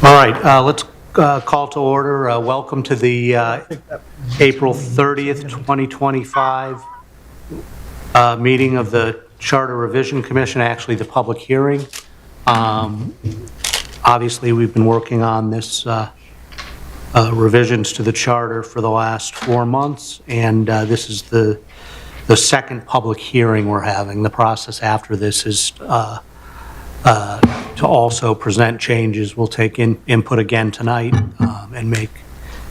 All right, let's call to order. Welcome to the April 30th, 2025 meeting of the Charter Revision Commission, actually the public hearing. Obviously, we've been working on this revisions to the charter for the last 4 months, and this is the second public hearing we're having. The process after this is to also present changes. We'll take input again tonight and make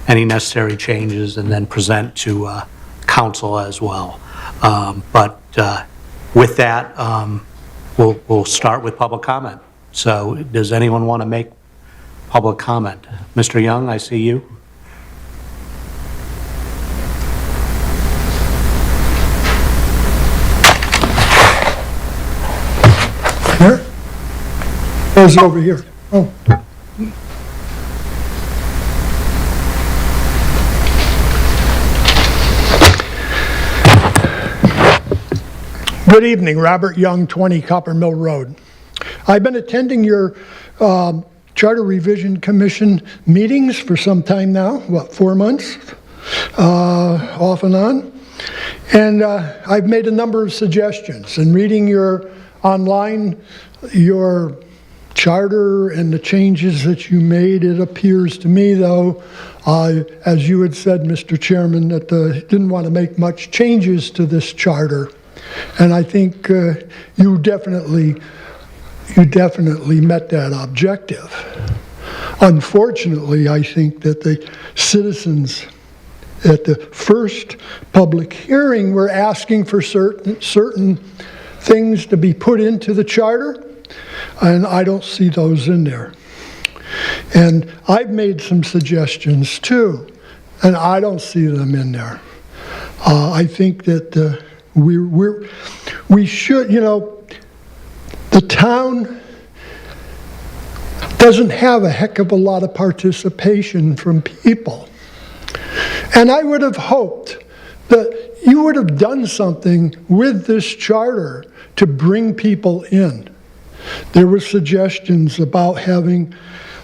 any necessary changes and then present to council as well. But with that, we'll start with public comment. So does anyone want to make public comment? Mr. Young, I see you. Here? Or is it over here? Oh. Good evening, Robert Young, 20 Copper Mill Road. I've been attending your Charter Revision Commission meetings for some time now, 4 months, off and on. And I've made a number of suggestions. And reading your online, your charter and the changes that you made, it appears to me, though, as you had said, Mr. Chairman, that didn't want to make much changes to this charter. And I think you definitely met that objective. Unfortunately, I think that the citizens at the first public hearing were asking for certain things to be put into the charter, and I don't see those in there. And I've made some suggestions too, and I don't see them in there. I think that we should, the town doesn't have a heck of a lot of participation from people. And I would have hoped that you would have done something with this charter to bring people in. There were suggestions about having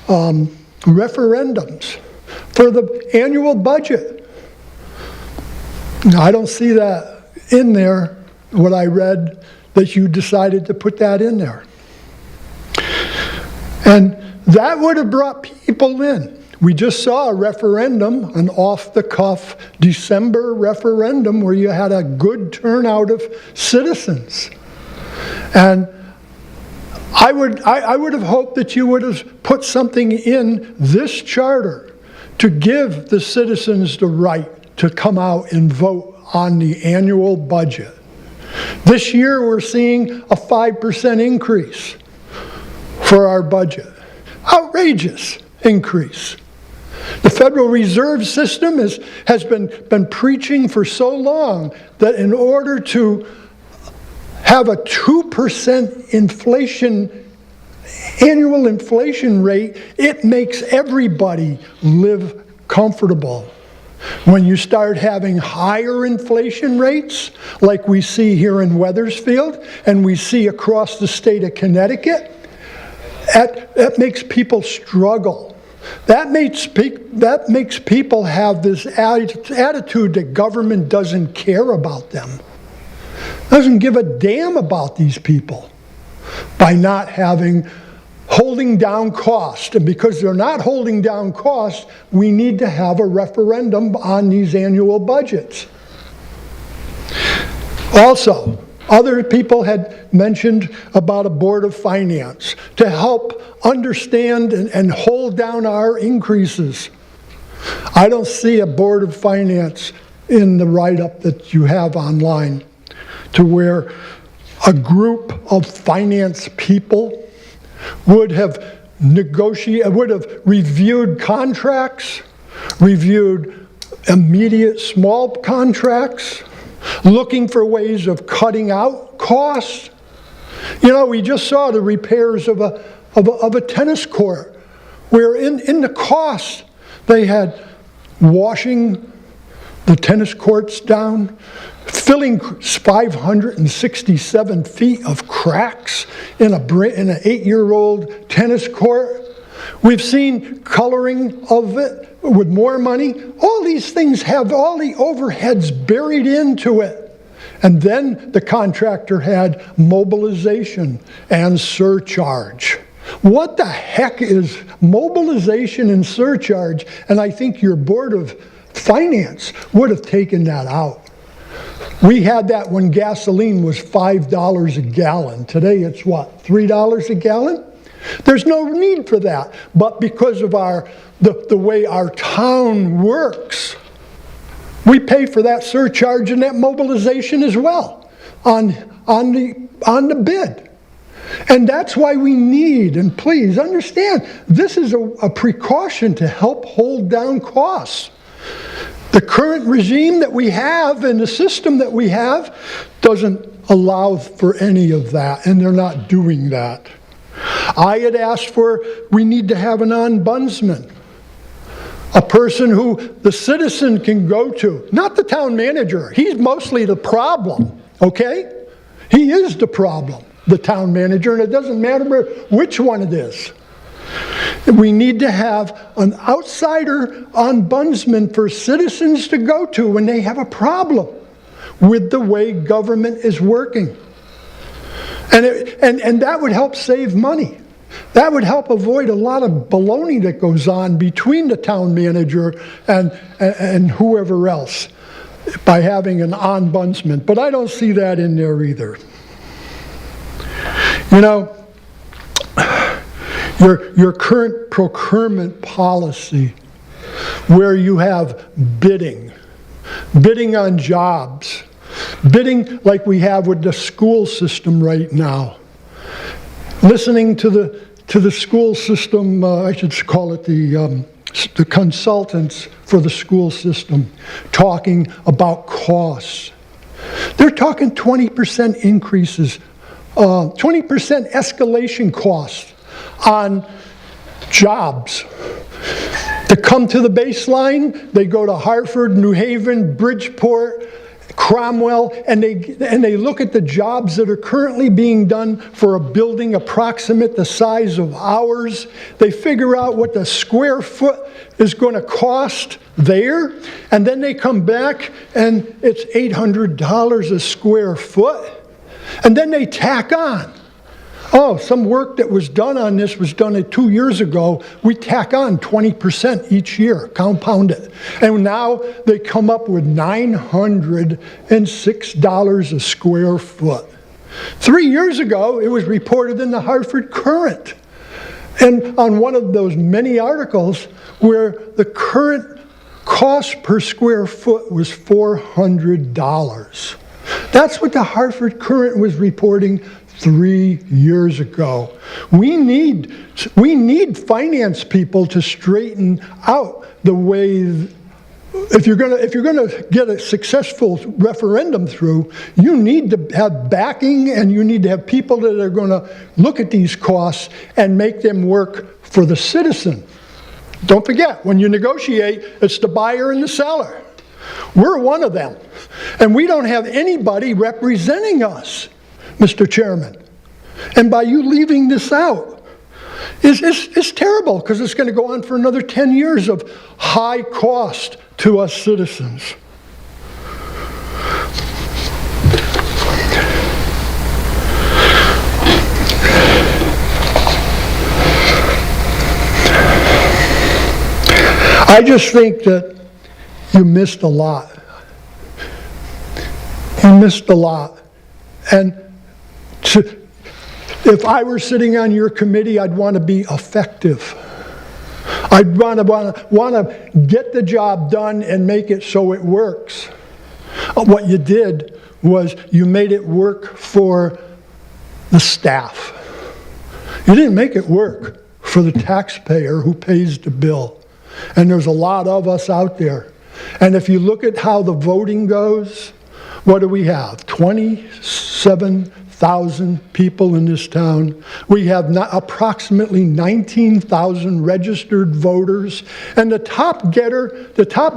referendums for the annual budget. I don't see that in there, what I read, that you decided to put that in there. And that would have brought people in. We just saw a referendum, an off-the-cuff December referendum where you had a good turnout of citizens. And I would have hoped that you would have put something in this charter to give the citizens the right to come out and vote on the annual budget. This year we're seeing a 5% increase for our budget. Outrageous increase. The Federal Reserve System has been preaching for so long that in order to have a 2% annual inflation rate, it makes everybody live comfortable. When you start having higher inflation rates, like we see here in Wethersfield, and we see across the state of Connecticut, that makes people struggle. That makes people have this attitude that government doesn't care about them. Doesn't give a damn about these people by not holding down cost. And because they're not holding down cost, we need to have a referendum on these annual budgets. Also, other people had mentioned about a Board of Finance to help understand and hold down our increases. I don't see a Board of Finance in the write-up that you have online to where a group of finance people would have reviewed contracts, reviewed immediate small contracts, looking for ways of cutting out costs. We just saw the repairs of a tennis court, where in the cost they had washing the tennis courts down, filling 567 feet of cracks in an 8-year-old tennis court, We've seen coloring of it with more money. All these things have all the overheads buried into it. And then the contractor had mobilization and surcharge. What the heck is mobilization and surcharge? And I think your Board of Finance would have taken that out. We had that when gasoline was $5 a gallon. Today it's what, $3 a gallon? There's no need for that. But because of the way our town works, we pay for that surcharge and that mobilization as well on the bid. And that's why we need, and please understand, this is a precaution to help hold down costs. The current regime that we have and the system that we have doesn't allow for any of that, and they're not doing that. I had asked we need to have an ombudsman. A person who the citizen can go to, not the town manager. He's mostly the problem, okay? He is the problem, the town manager, and it doesn't matter which one it is. We need to have an outsider ombudsman for citizens to go to when they have a problem with the way government is working. And that would help save money. That would help avoid a lot of baloney that goes on between the town manager and whoever else by having an ombudsman. But I don't see that in there either. You know, your current procurement policy where you have bidding on jobs, bidding like we have with the school system right now. Listening to the school system, I should call it the consultants for the school system, talking about costs. They're talking 20% increases, 20% escalation costs on jobs. To come to the baseline, they go to Hartford, New Haven, Bridgeport, Cromwell, and they look at the jobs that are currently being done for a building approximate the size of ours. They figure out what the square foot is going to cost there, and then they come back and it's $800 a square foot. And then they tack on. Oh, some work that was done on this was done 2 years ago. We tack on 20% each year, compound it. And now they come up with $906 a square foot. 3 years ago, it was reported in the Hartford Courant. And on one of those many articles where the current cost per square foot was $400. That's what the Hartford Courant was reporting 3 years ago. We need finance people to straighten out the way. If you're gonna get a successful referendum through, you need to have backing, and you need to have people that are going to look at these costs and make them work for the citizen. Don't forget, when you negotiate, it's the buyer and the seller. We're one of them, and we don't have anybody representing us, Mr. Chairman. And by you leaving this out, it's terrible, because it's going to go on for another 10 years of high cost to us citizens. I just think that you missed a lot. You missed a lot. And if I were sitting on your committee, I'd want to be effective. I'd want to get the job done and make it so it works. What you did was you made it work for the staff. You didn't make it work for the taxpayer who pays the bill. And there's a lot of us out there. And if you look at how the voting goes, what do we have? 27,000 people in this town. We have approximately 19,000 registered voters. And the top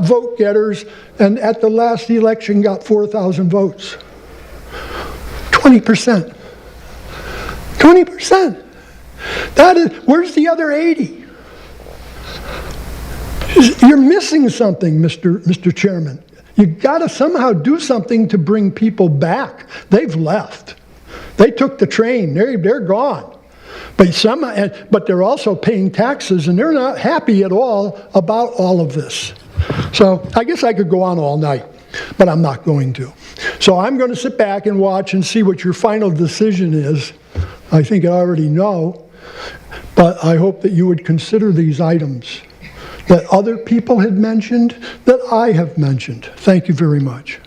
vote getters, and at the last election got 4,000 votes. 20%. 20%. That is, where's the other 80? You're missing something, Mr. Chairman. You got to somehow do something to bring people back. They've left. They took the train. They're gone. But they're also paying taxes, and they're not happy at all about all of this. So I guess I could go on all night, but I'm not going to. So I'm going to sit back and watch and see what your final decision is. I think I already know, but I hope that you would consider these items that other people had mentioned, that I have mentioned. Thank you very much.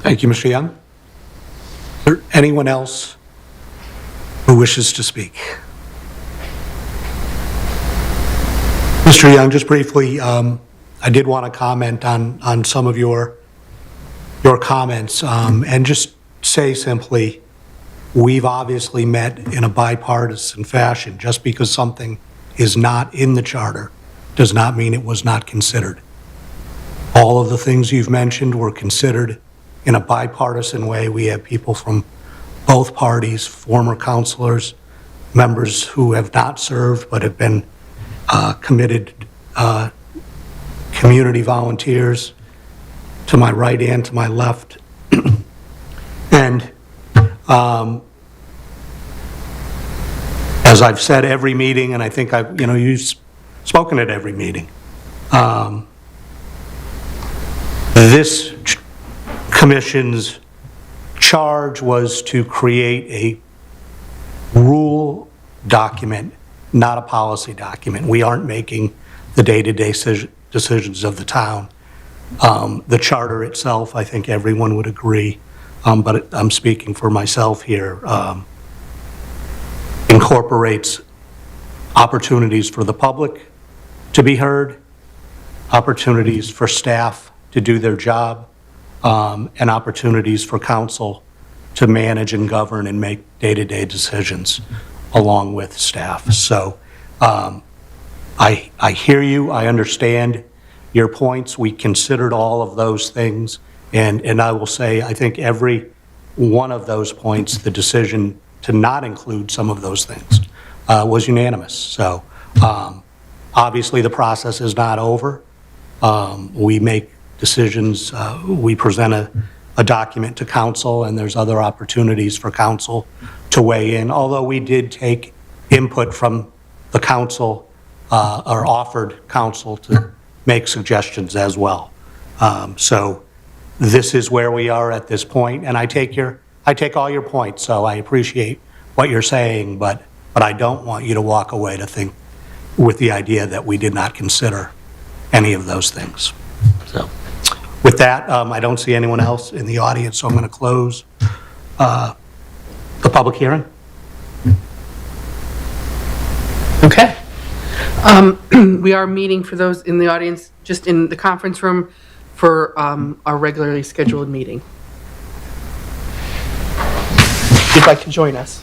Thank you, Mr. Young. Is there anyone else who wishes to speak? Mr. Young, just briefly, I did want to comment on some of your comments, and just say simply, we've obviously met in a bipartisan fashion. Just because something is not in the charter does not mean it was not considered. All of the things you've mentioned were considered in a bipartisan way. We have people from both parties, former councilors, members who have not served but have been committed community volunteers to my right and to my left. And as I've said every meeting, and I think I've, you've spoken at every meeting, this commission's charge was to create a rule document, not a policy document. We aren't making the day-to-day decisions of the town. The charter itself, I think everyone would agree, but I'm speaking for myself here, incorporates opportunities for the public to be heard, opportunities for staff to do their job, and opportunities for council to manage and govern and make day-to-day decisions along with staff. So I hear you, I understand your points. We considered all of those things, and I will say, I think every one of those points, the decision to not include some of those things was unanimous. So obviously the process is not over. We make decisions, we present a document to council, and there's other opportunities for council to weigh in, although we did take input from the council, or offered council to make suggestions as well. So this is where we are at this point, and I take all your points, so I appreciate what you're saying, but I don't want you to walk away to think with the idea that we did not consider any of those things. So with that, I don't see anyone else in the audience, so I'm going to close the public hearing. Okay. We are meeting, for those in the audience, just in the conference room for our regularly scheduled meeting. If you'd like to join us.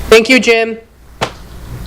Thank you, Jim.